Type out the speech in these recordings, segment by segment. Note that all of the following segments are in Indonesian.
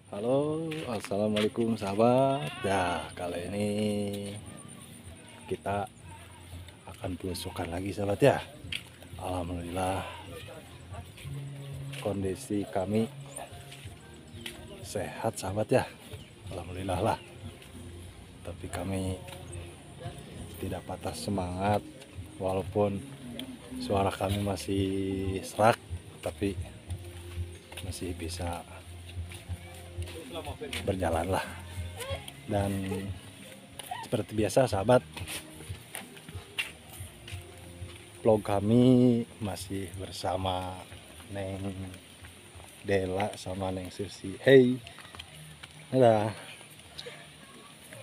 Halo, assalamualaikum sahabat. Ya, kali ini kita akan belusukan lagi sahabat ya. Alhamdulillah kondisi kami sehat sahabat ya. Alhamdulillah lah. Tapi kami tidak patah semangat walaupun suara kami masih serak, tapi masih bisa berjalan lah. Dan seperti biasa sahabat, vlog kami masih bersama Neng Dela sama Neng Susi. Hey, ada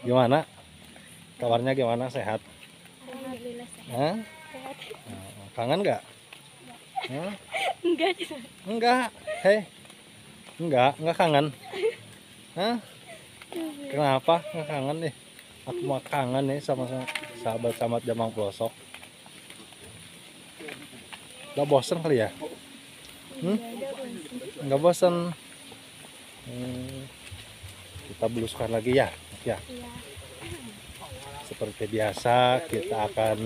gimana kabarnya, gimana, sehat? Alhamdulillah sehat. Hah? Sehat. Kangen nggak? Hah? Enggak. Enggak. Hei, enggak kangen. Hah? Kenapa nggak kangen nih? Aku mah kangen nih sama sahabat-sahabat Jamang Pelosok. Gak bosen kali ya? Nggak bosen. Kita belusukan lagi ya. Ya, Iya. seperti biasa kita akan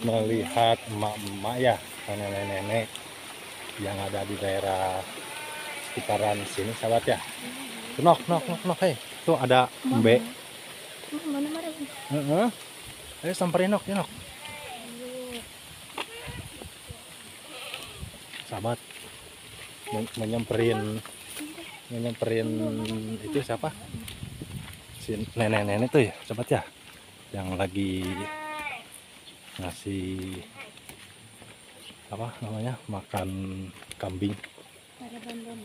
melihat emak-emak ya, nenek-nenek yang ada di daerah sekitaran sini sahabat ya. Nok, hei, tuh ada embe. Mana? Ayo samperin nok, ya nok. Sahabat, menyamperin itu siapa? Si nenek-nenek tuh ya, sahabat ya, yang lagi ngasih apa namanya, makan kambing. Ada bandon.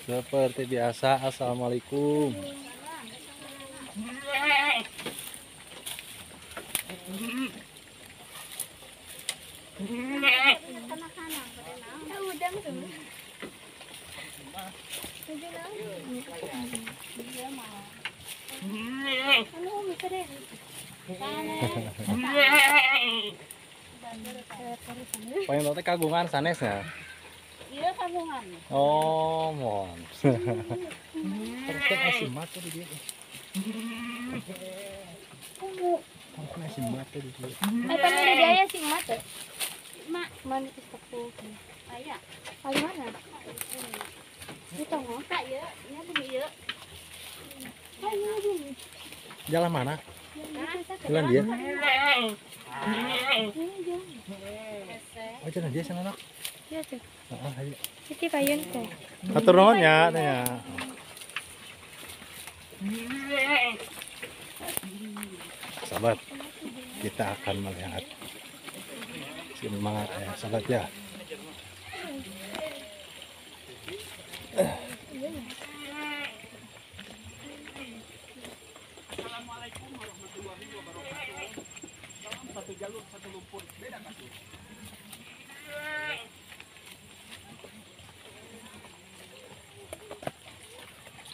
Seperti biasa, assalamualaikum. Paling tadi kagungan sanes ya. Iya kagungan. Oh, mon. Terus kan asin mata di dia. Terus asin mata di dia. Ay pamilya dia sing mate. Mak, manipis ako. Aya. Ay mana? Ito mo. Kaya, nya bumi. Ay, nya bumi. Jalan mana? Jalan dia. Oh, jalan dia sana nak. Iya tuh. Ayo. Iti kayon ko. Atur nuhun ya, tanya. Sahabat, kita akan melihat si emak ya, sahabat ya. Assalamualaikum warahmatullahi wabarakatuh. Salam satu jalur satu lumpur, beda kasus.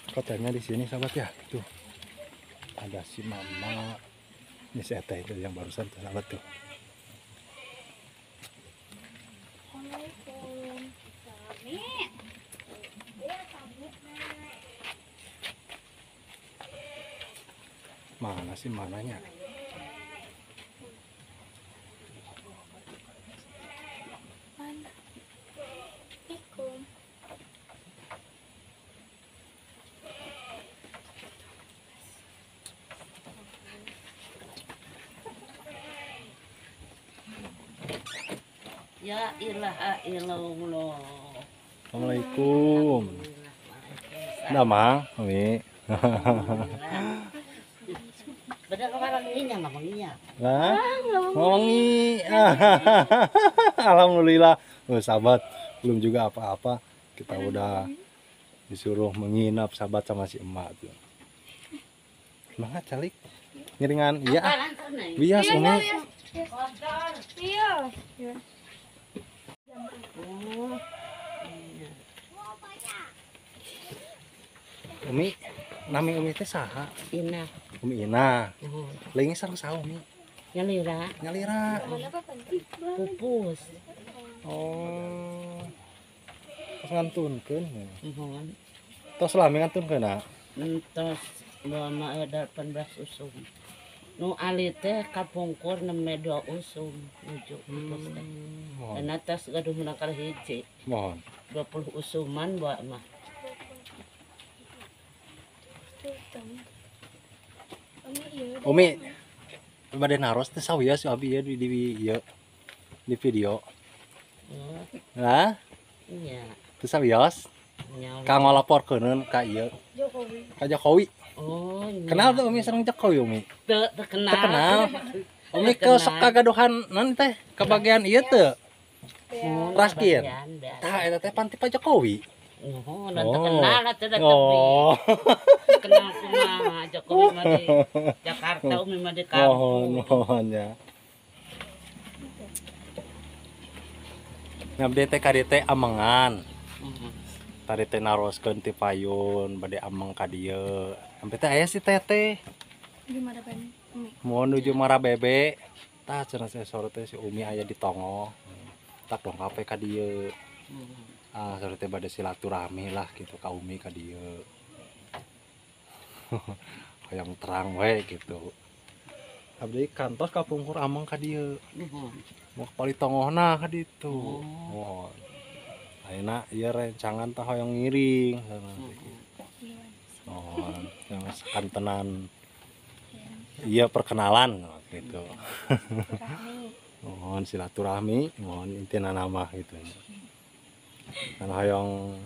Kotanya di sini sahabat ya. Tuh ada si mama. Ini si Eta itu yang barusan tuh sahabat tuh. Mana sih mananya? Mana? Ikum. Ya ilaha illallah. Assalamualaikum. Nah, Mang, Umi. Beda kemarin ini nggak manginya. Lah, wangi. Alhamdulillah. Oh, sahabat, belum juga apa-apa. Kita udah disuruh menginap sahabat sama si emak tuh. Semangat calik. Ngiringan iya. Bias Umi. Iya. Umi, nami umi teh saha? Ina. Umi Ina. Nuhun. Leungit sareng saha umi? Nyalira. Nyalira. Pupus. Oh. Terus ngantunkeun. Nuhun. Tos lami ngantunkeunna. Entos mama ada 18 usum. Nu ali teh kapungkur 2 usum nuju pupus teh. Mohon. Dan atas gaduhna kali hiji. Mohon. 20 usuman bawa mah. Umi bade naros teh sawiya si abi ya di ieu di video. Oh, Hah? iya. Teu sawios Nyawa. ka ngolaporkeun ka ieu ka Jokowi. Oh, iya. Kenal tuh Umi sareng Jokowi Umi? Teu kenal. Teu kenal. Umi ke Kenal. sok kagaduhan naon teh ke bagian ieu teu? Oh, Raskin. bagian dah. Tah eta teh panti Pak Jokowi. Oh, nanti kenal atuh da Oh. kenal kumaha Jokowi mah di Jakarta umi mah di kampung. Mohon ya. Ngabdi teh ka dieu teh amengan. Mhm. Tadi teh naroskeun ti payun bade ameng ka dieu. Sampai teh aya si teteh Gimana Pan? mau nuju Marabebe. Tah cenah saya sore teh si Umi aya di Tongo. Tak dong kape ka dieu. Mhm. Sore teh bade silaturahmi lah gitu ka Umi ka dieu. Hayang terang we gitu. Abdi kantos kapungkur ameng ka dieu. Mhm. Mau kepali tongohna ka ditu. Oh. Mohon. Ayeuna ieu rencangan tah hoyong ngiring sana. Mohon yang sakantenan iya perkenalan gitu. Mohon silaturahmi, mohon intina nama gitu. Kan hoyong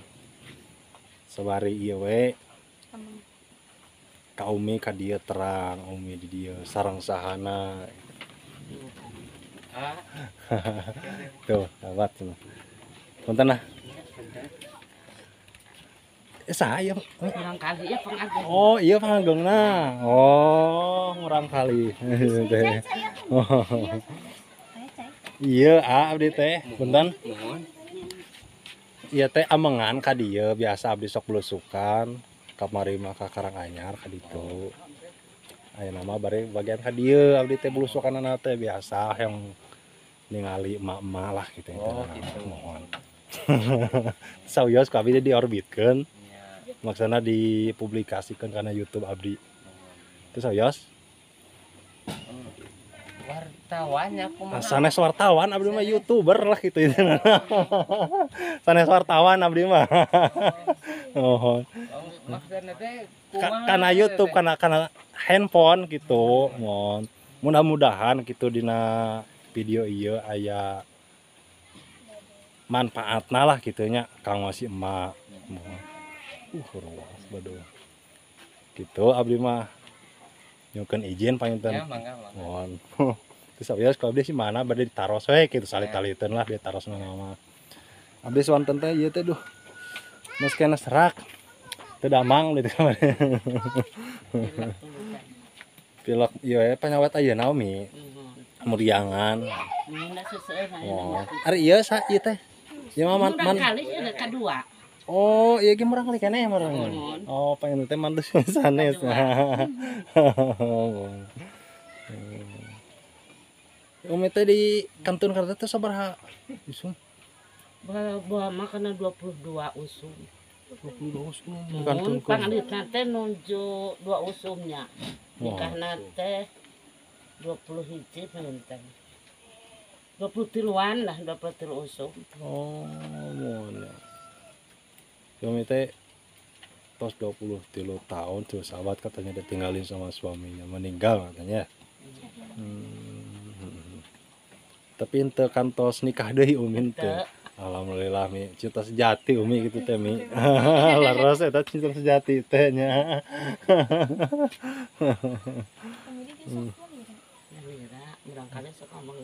sabari ieu we ka Umi ka dieu terang, Umi di dieu sareng sahana. Tuh, sahabat cenah. Punten nah. Saha ieu? Kurang kali ya pengagum. Oh, iya panggungna. Oh, murang kali. Teh. Iya, abdi teh. Punten. Iya teh amengan ka dieu, biasa abdi sok belusukan. Kamari mah ka Karanganyar ka ditu. Ayeuna mah bari bagian ka dieu, abdi teh belusukanana teh biasa yang ningali emak-emak lah gitu. Oh, gitu. Mohon. Sawios ku abdi diorbitkeun. Maksudnya dipublikasikan karena YouTube abdi. Terus sawios Wartawannya kumaha? sanes wartawan abdi mah YouTuber lah gitu. Sanes wartawan abdi mah. Oh. Maksudna teh Karena YouTube karena handphone gitu. Mohon. Mudah-mudahan gitu dina video ieu aya manfaatna lah gitunya kang masih emak. Mohon. Ruas baduh. Gitu abdi mah nyukeun izin panginten. Ya, mangga. Mohon. Terus sawios kalau abdi si mana bade ditaros we kitu salit-saliteun lah dia taros nama. Abdi swanten teh ieu teh duh. Geus kena serak. Teu damang gitu kemarin. Pilek ieu we panyawat ayeuna Umi. Muriangan. Ini seseueun Oh. Ari ieu sa ieu teh. Ieu mah man kali ada kedua. Oh, iya ge murang kali keneh murang. Mohon. Oh, pengen teh mantus sanes. Umi teh di kantun kareta teh sabaraha? Usum. Bawa makan 22 usum. 22 usum. Mun pangalitna teh nuju 2 usumnya. Nikahna teh 20 hiji panginten. 23-an lah, 23 usum. Oh, mohon. Umi teh tos 23 tahun tuh sahabat katanya ditinggalin sama suaminya, meninggal katanya. Tapi ente kantos nikah deui Umi teh. Alhamdulillah Mi, cinta sejati Umi gitu teh Mi. Laras eta cinta sejati teh nya. Murang kali sok ngomong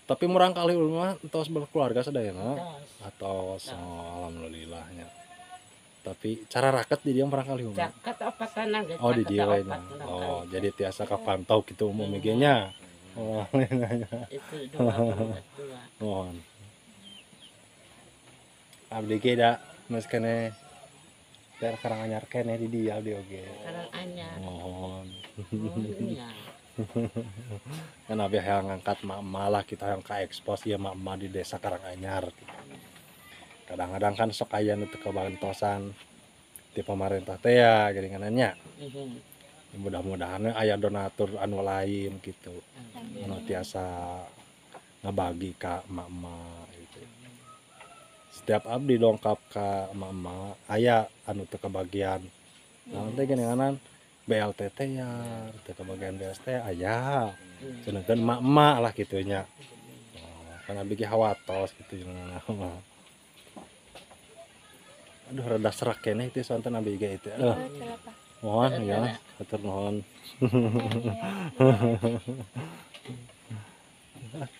Tapi murang kali mah entos berkeluarga sadayana tos. atau alhamdulillahnya. Tapi cara raket di dia murang kali Umi. Jaket apa tanah Oh di dia we nya. Oh, jadi tiasa kapantau gitu Umi ge nya. Oh, Itu 22. mohon. Abdi ge da geus keneh daerah Karanganyar kene di dia di oge. Karanganyar. Mohon. Oh, iya. Kan abi yang ngangkat malah kita yang ka expose ya mak di desa Karanganyar. Kadang-kadang kan sok aya nu teu kebantosan di pemerintah teh ya geuningannya. Mudah-mudahan aya donatur anu lain gitu. Anu tiasa ngabagi ka emak-emak gitu. Setiap abdi dongkap ka emak-emak aya anu teu kebagian. Nah, teh geuninganan BLT teh ya, teu kebagian BLT aya. Ceneukeun emak-emak lah kitunya. Kan abdi ge hawatos gitu jeung aduh rada serak kene itu sonten abdi ge itu. Mohon ya, hatur nuhun.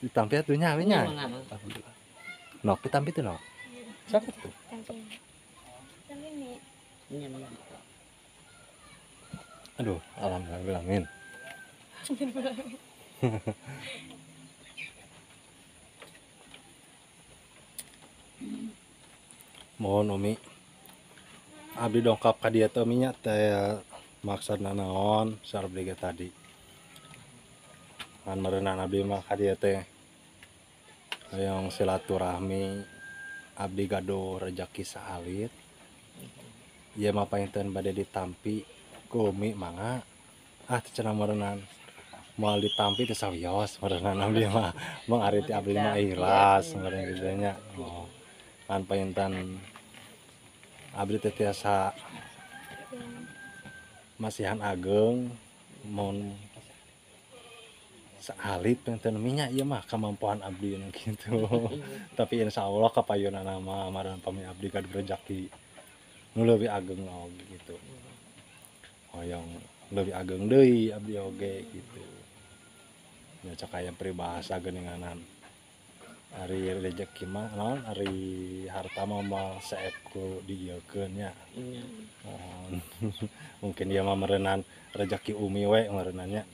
Ditampi atuh nya we nya. Nok ditampi teh nok. Sakit tuh. Aduh, alhamdulillah amin. Mohon Umi. Abdi dongkap ka dieu teh Umi nya teh maksudna naon sareng abdi ge tadi. Kan meureunana abdi mah ka dieu teh hoyong silaturahmi abdi gaduh rejeki saalit. Ieu mah painten bade ditampi ku Umi mangga. Ah teu cenah meureunana moal ditampi teh sawios meureunana abdi mah. Mung ari ti abdi mah ikhlas meureun kitu nya. Oh. Kan painten abdi teh tiasa masihan ageng mun saalit painten Umi nya ieu mah kamampuan abdi nu kitu. Tapi insyaallah kapayunana mah amaran pami abdi gaduh rejeki nu leuwih ageng oge gitu. Hoyong leuwih ageng deui abdi oge gitu. Nya cak aya peribahasa geuninganan ari rejeki mah naon ari harta mah moal saep ku diieukeun nya. Mohon. Mungkin dia mah meureunana rejeki Umi we meureunana nya.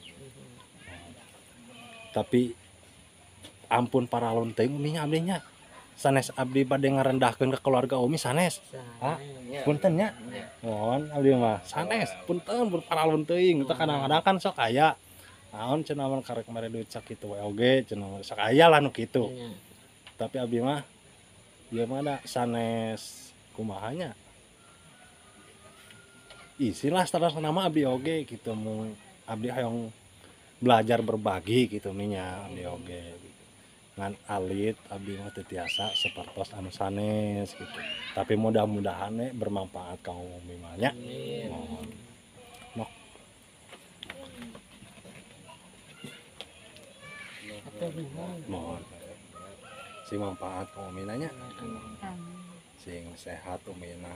Tapi ampun paralon teuing Umi nya abdi nya. Sanes abdi bade ngarendahkeun ka keluarga Umi sanes. Ah, punten nya. Mohon abdi mah sanes, punten pun paralon teuing. Teu kadang-kadang kan sok aya naon cenah mun karek mere duit sakitu we oge cenah sok aya lah nu kitu. Tapi abdi mah ieu mah da sanes kumaha nya. Isilah sanesna mah abdi oge gitu mun abdi hayang belajar berbagi gitu nya abdi oge gitu. Ngan alit abdi mah teu tiasa sapertos anu sanes gitu. Tapi mudah-mudahan bermanfaat ka Umi mah nya. Mohon. Nok. Mohon. Sing manfaat ka Umi nya. Sing sehat Umina.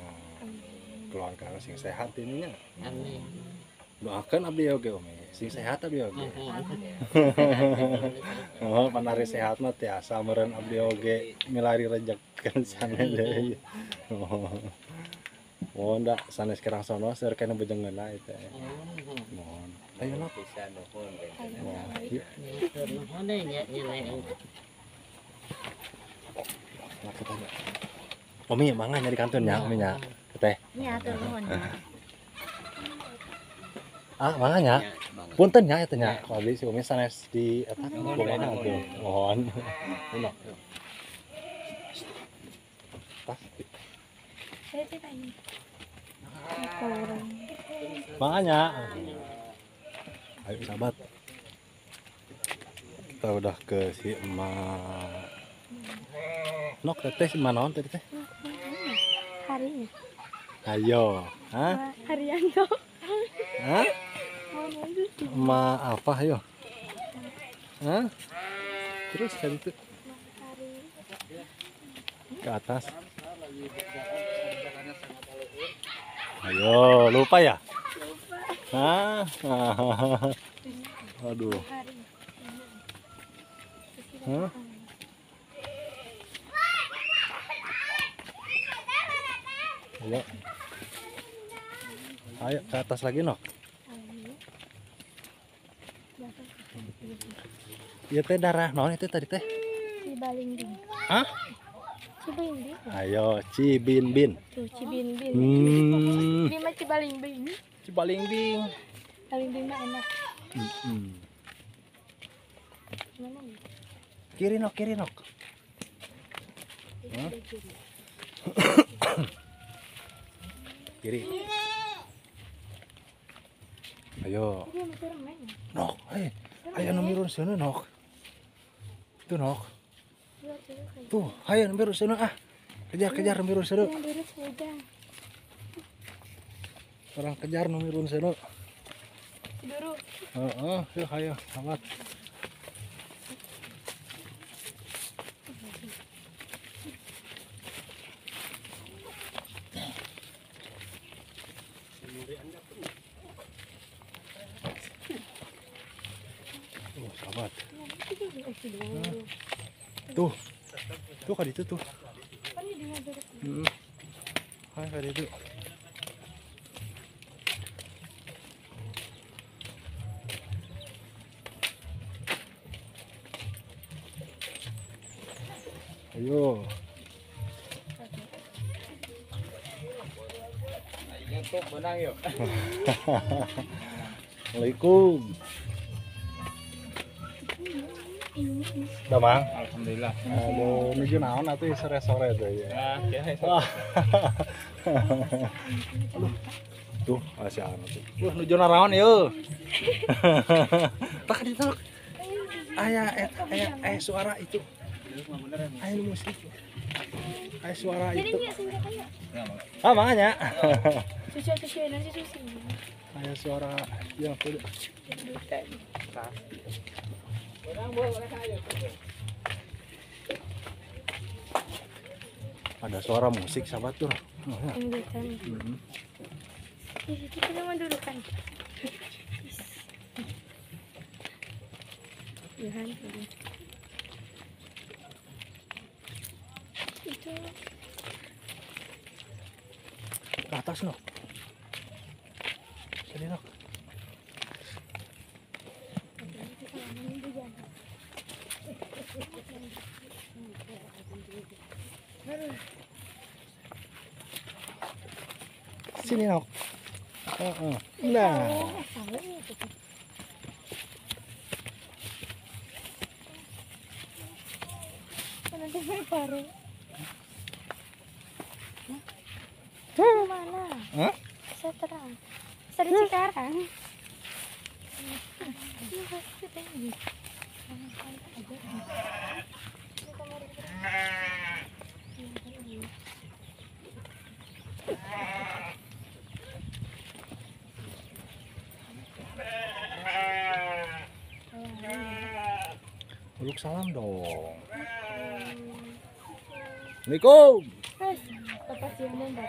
Keluarga sing sehat ininya. Amin. Doakeun abdi oge Umi, sing sehat abdi oge. Oh, panari sehat mah tiasa meureun abdi oge milari rejekeun sanes deui. Mohon da sanes kirang sono seueur kana bejengeunna eta. Mohon. Ayo nok. Nuhun deui nya nyeleeng. Umi mangga nyari kantun nya Umi nya. Teh. Nya atur nuhun. Ah, mangga nya. Punten nya eta nya. Ku abdi si Umi sanes di eta kumaha tuh. Mohon. Enak. Tas. Mangga nya. Ayo sahabat. Kita udah ke si emak. Nok teteh si manaon teh teh? Hari Ayo, hah? Haryanto. Hah? Ma apa ayo? Hah? Terus kan itu ke atas. Ayo, lupa ya? Hah? Aduh. Hah? Ayo. Ayo ke atas lagi nok. Iya teh darah naon itu tadi teh? Si Balingding. Hah? Cibinbin. Ayo, Cibinbin. Tuh, Cibinbin. Ini mah Cibalingbing. Cibalingbing. Balingbing mah enak. Mana nih? Kiri nok, kiri nok. Hah? Kiri. Ayo. Dia masih remeng. Nok, ayo numirun sana nok. Tuh nok. Tuh, ayo numirun sana ah. Kejar numirun sana. Yang beres udah. Orang kejar numirun sana. Duru. Yuk ayo, amat. Sahabat. Tuh kali itu tuh. Kali itu. Ayo. Menang yuk. Assalamualaikum. Udah mang? Alhamdulillah. Aduh, menuju naon atuh sore-sore tuh ya. Tuh, masih anu tuh. Nuju naon yeuh. Tak ditolak. Aya suara itu. Aya musik. Aya suara Jadi itu. dia singkat aja. Makanya. Susu nanti susu. Aya suara yang kudu. Ada suara musik sahabat tuh. Inggutan. Kita nama dulu kan. Tuhan. Itu Ke atas no. Sini no. Sini no. Nah. nanti baru. Mana? Hah? Saya terang. Seri sekarang. Ini pasti tinggi. Peluk salam dong. Assalamualaikum. Bapak siang bapak.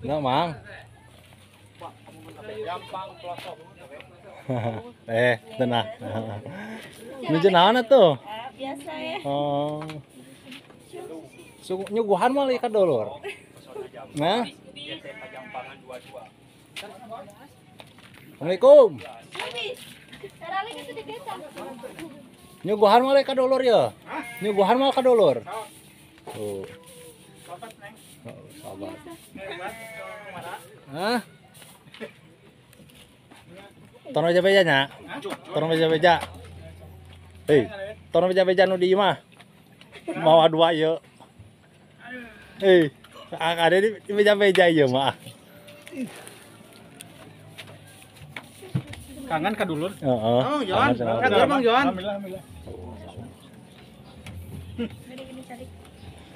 Nah, Mang. Gampang pelosok. Tenang. Menuju naon atuh? Biasa ya. Oh. Nyuguhan mah ka dolor. Nah. Assalamualaikum. Nyuguhan mah ka dolor ya? Nyuguhan mah ka dolor. Tuh. Sahabat. Hah? Tono beja-bejanya? Tono beja-beja. Hei, tono beja-beja nu di imah. Mau dua yuk. Hei, ada di beja-beja ieu mah. Kangen ka dulur. Heeh. Oh, Johan. Kan Bang Johan. Alhamdulillah.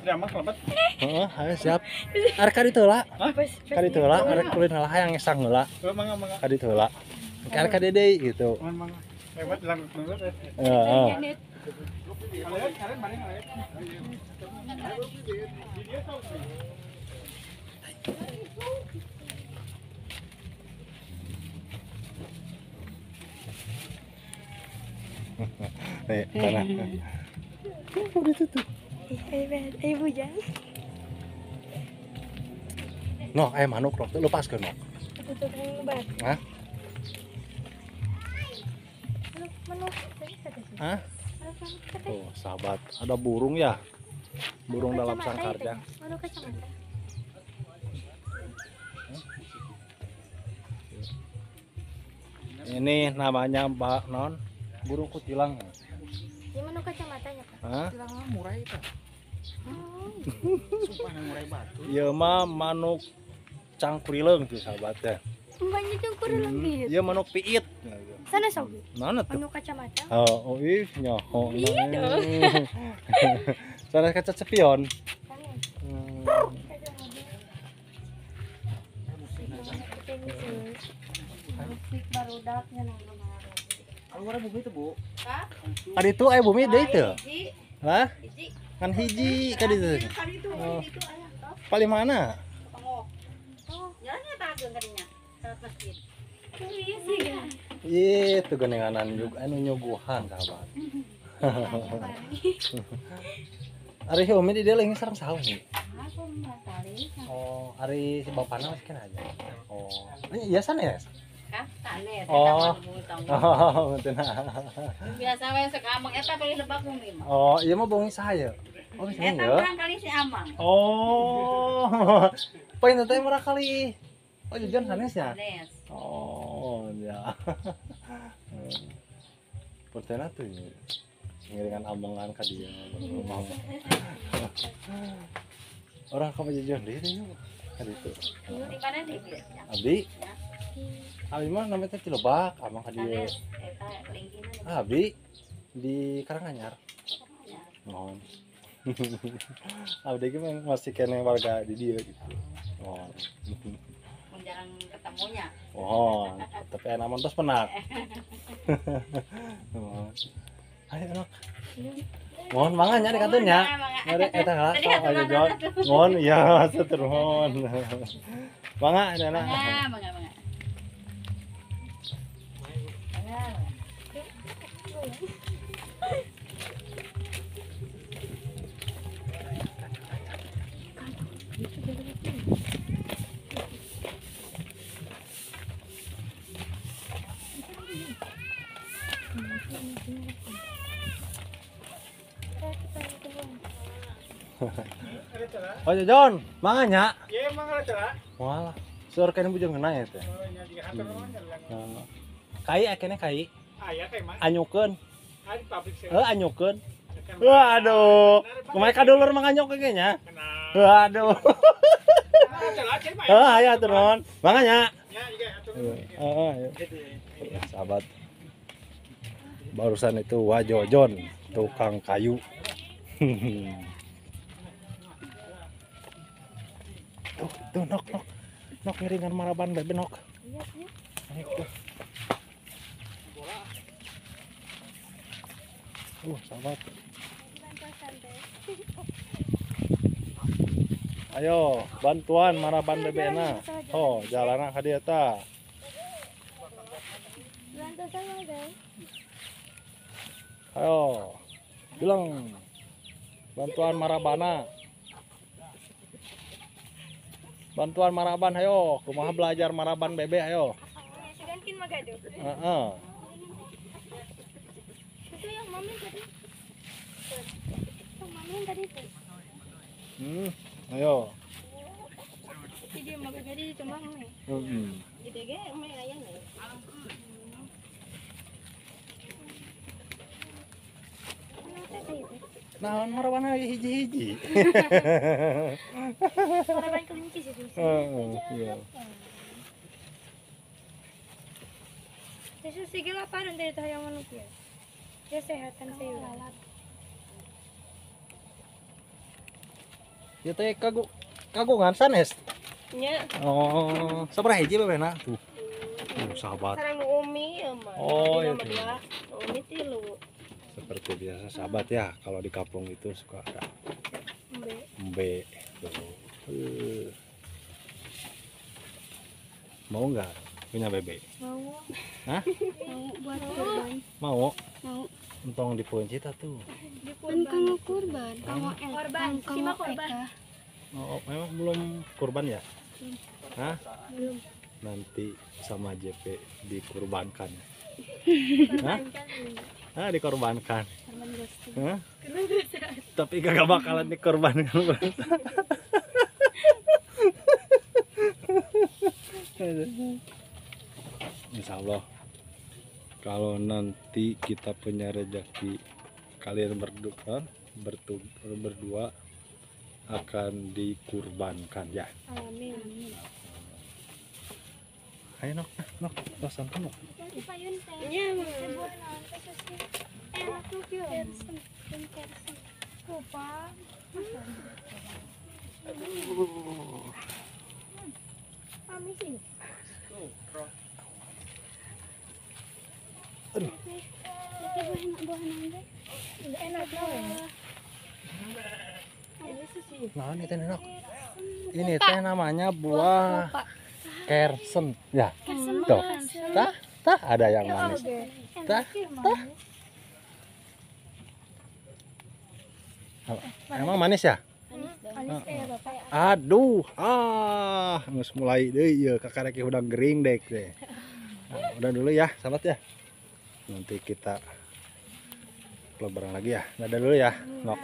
Udah mah kelebat. Heeh, ayo siap. Arek ka ditu heula. Ka ditu heula, arek kulin heula hayang ngesang heula. Mangga. Ka ditu heula. Arek ka deui gitu. Mangga. Lewat lang banget. Heeh. Kalian balik kalian. Nih, sana. Udah tutup. Ayo bujang. No, ayam manuk dong, lepaskan no. Tutup yang lebar. Hah? Menu. Hah? Oh, sahabat, ada burung ya. Burung dalam sangkarnya. Mana kacamata? Ini namanya Mbak Non, burung kutilang. Di mana kacamatanya, Pak? Hah? Tilang mah murah itu. Oh. Sumpah yang murah batu. Ieu mah manuk cangkurileung tuh sahabat ya. Banyak yang kurang lebih. Ieu manuk piit. Sana sobi. Mana tuh? Anu kacamata. Oh, ih nyoho. Iya dong. Sana kaca spion. Sana. Musik barudaknya nang Kalau murah bumi itu, Bu. Kan itu aya bumi deui teu? Hiji. Hah? Hiji. Kan hiji kan itu. Kan itu Oh. itu aya toh. Paling mana? Oh. Jalannya tageung kadinya. Saat masjid. Iya sih. Itu genenganan juga anu nyuguhan sahabat. Ari umi di dia lagi sareng saha umi? Aku matali. Oh, ari si bapana masih kena aja. Oh, ini iya sanes. Kah? Tane. Oh. Oh, betul. Biasa we sekamang eta pilih lebak bumi mah. Oh, iya mah bongi saya. Oh, bisa Eta ya. urang kali si Amang. Oh. Poin teh murah kali. Oh, jajan sanes ya? Sanes. Oh, ya. Pertena tuh ngiringan amongan ka dia. Orang kamu jajan deh itu. Kan itu. Di mana di dia? Abdi. Abdi mah namanya teh Lebak, amang ka dia. Sanes eta lingkina. Abdi di Karanganyar. Mohon. Abdi ge masih kene warga di dia gitu. Oh. Jarang ketemunya. Oh, tapi enak mantos penak. Oh. Ayo anak. Mohon mangan nya di kantornya. Mari eta lah, ayo Jon. Mohon iya, satur mohon. Mangga anak. Mangga. Oh, Jon, mangan nya. Ya emang ada cara. Walah, suara kene bujang ngena ya teh. Oh, nya di kantor mah jalan. Kai akene kai. Aya kayak mas. Anyukeun. Ada pabrik sih. Anyukeun. Waduh, kumaha kadulur manganyok kayaknya. Kenal. Waduh. Jalan cek mah. Aya tuh non. Manganya. Ya, juga atur. Ya, sahabat. Barusan itu Wajojon, tukang kayu. Tuh nok ngiringan maraban bebe nok. Ayo, sahabat. Ayo, bantuan maraban bebena. Oh, jalanan ka dieu tah. Lantas saya, guys. Ayo. Bilang bantuan marabana. Bantuan maraban ayo, kumaha belajar maraban bebe ayo. Segantin magado. Heeh. Itu yang mami tadi. Yang mami tadi tuh. Ayo. Jadi magado di tumbang nih. Gitu ge mami aya nih. Nah, maraban hiji-hiji. Maraban kelinci sih. Iya. Yesus sige laparan dari tayo manuk ya. Kesehatan saya. Ya teh kagungan sanes. Nya. Oh, sabaraha hiji bebena tuh. Sahabat. Sarang umi ya mah. Oh, iya. Umi tilu. Seperti biasa sahabat ya, kalau di kampung itu suka ada embe. Mau nggak punya bebek? Mau. Hah? Mau buat kurban. Mau? Mau. Untung dipunci tuh. Kan kamu kurban. Kamu korban. Sima korban. Oh, memang belum kurban ya? Hah? Belum. Nanti sama JP dikurbankan. Hah? Dikorbankan. Korban restu. Hah? Tapi kagak bakalan dikorbankan. Insya Allah kalau nanti kita punya rezeki, kalian berdua akan dikurbankan ya. Amin. Ayo nok, santai nok. Payun teh. Iya, buah naon teh susu. Enak tuh kersen. Kupa. Kami sih. Aduh. Itu buah naon teh. Enak banget. Nah, ini teh nok. Ini teh namanya buah kersen. Ya. Tuh. Tah ada yang manis. Tah. Emang manis ya? Manis kayak bapak. Aduh, ngus mulai deh, ya kakak udah gering deh. Nah, udah dulu ya, sahabat ya. Nanti kita lebaran lagi ya. Dadah dulu ya, Nok.